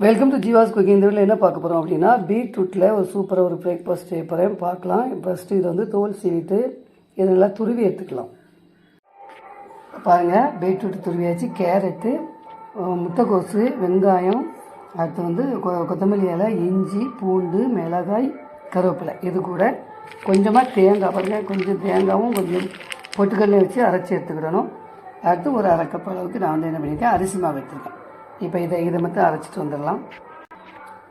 Welcome to Jeeva's cooking. இந்த வீட்டில் என்ன பார்க்க போகிறோம் அப்படின்னா, பீட்ரூட்டில் ஒரு சூப்பராக ஒரு பிரேக்ஃபாஸ்ட் செய்ய போகிறேன். பார்க்கலாம். ஃபஸ்ட்டு இது வந்து தோல் சீவிட்டு இதை நல்லா துருவி எடுத்துக்கலாம். பாருங்கள், பீட்ரூட் துருவியாச்சு. கேரட்டு, முட்டைக்கோசு, வெங்காயம், அடுத்து வந்து கொத்தமல்லி இலை, இஞ்சி, பூண்டு, மிளகாய், கருவேப்பிலை. இது கூட கொஞ்சமாக தேங்காய், பாருங்கள், கொஞ்சம் தேங்காயும் கொஞ்சம் பொட்டுக்கல்லையும் வச்சு அரைச்சி எடுத்துக்கிடணும். அடுத்து ஒரு அரை கப் அளவுக்கு நான் வந்து என்ன பண்ணியிருக்கேன், அரிசி மாவு எடுத்துருக்கேன். இப்போ இதை மட்டும் அரைச்சிட்டு வந்துடலாம்.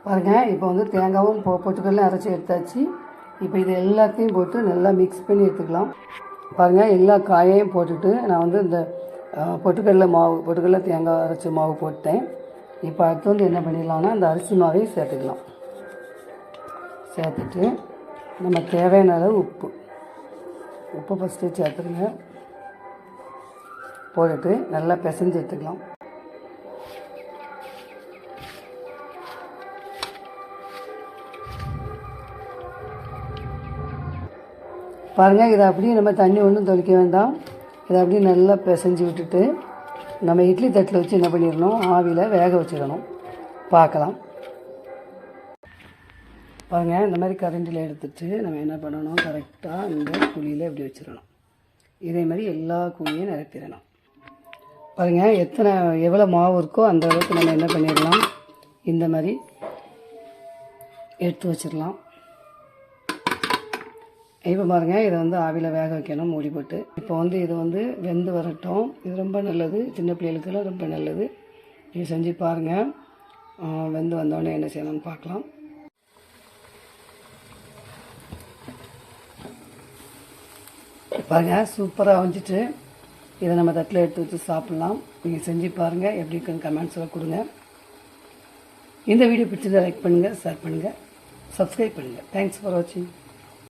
பாருங்கள், இப்போ வந்து தேங்காவும் பொட்டுக்கல்லையும் அரைச்சி எடுத்தாச்சு. இப்போ இது எல்லாத்தையும் போட்டு நல்லா மிக்ஸ் பண்ணி எடுத்துக்கலாம். பாருங்கள், எல்லா காயையும் போட்டுட்டு நான் வந்து இந்த பொட்டுக்கல்ல தேங்காய் அரைச்சி மாவு போட்டேன். இப்போ அடுத்து வந்து என்ன பண்ணிடலாம்னா, இந்த அரிசி மாவையும் சேர்த்துக்கலாம். சேர்த்துட்டு நம்ம தேவையான அளவு உப்பு ஃபஸ்ட்டு சேர்த்துருங்க. போட்டுட்டு நல்லா பிசைஞ்சு எடுத்துக்கலாம். பாருங்கள், இதை அப்படியே நம்ம தண்ணி ஒன்றும் தொளிக்க வேண்டாம். இதை அப்படியே நல்லா பிசைஞ்சு விட்டுட்டு நம்ம இட்லி தட்டில் வச்சு என்ன பண்ணிடணும், ஆவியில் வேக வச்சிடணும். பார்க்கலாம். பாருங்கள், இந்த மாதிரி கரண்டியில் எடுத்துட்டு நம்ம என்ன பண்ணணும், கரெக்டாக இந்த குழியில் இப்படி வச்சிடணும். இதே மாதிரி எல்லா குழியும் நிரப்பிடணும். பாருங்கள், எவ்வளோ மாவு இருக்கோ அந்த அளவுக்கு நம்ம என்ன பண்ணிடலாம், இந்த மாதிரி எடுத்து வச்சிடலாம். இப்போ பாருங்கள், இதை வந்து ஆவியில் வேக வைக்கணும், மூடி போட்டு. இப்போ வந்து இது வந்து வெந்து வரட்டும். இது ரொம்ப நல்லது, சின்ன பிள்ளைகளுக்கெல்லாம் ரொம்ப நல்லது. இது செஞ்சு பாருங்கள். வெந்து வந்தோடனே என்ன செய்யணும்னு பார்க்கலாம். பாருங்கள், சூப்பராக வந்துட்டு இதை நம்ம தட்டில் எடுத்து வச்சு சாப்பிட்லாம். நீங்கள் செஞ்சு பாருங்கள், எப்படி இருக்குன்னு கமெண்ட்ஸில் கொடுங்க. இந்த வீடியோ பிடிச்சதை லைக் பண்ணுங்கள், ஷேர் பண்ணுங்கள், சப்ஸ்கிரைப் பண்ணுங்கள். தேங்க்ஸ் ஃபார் வாட்சிங்.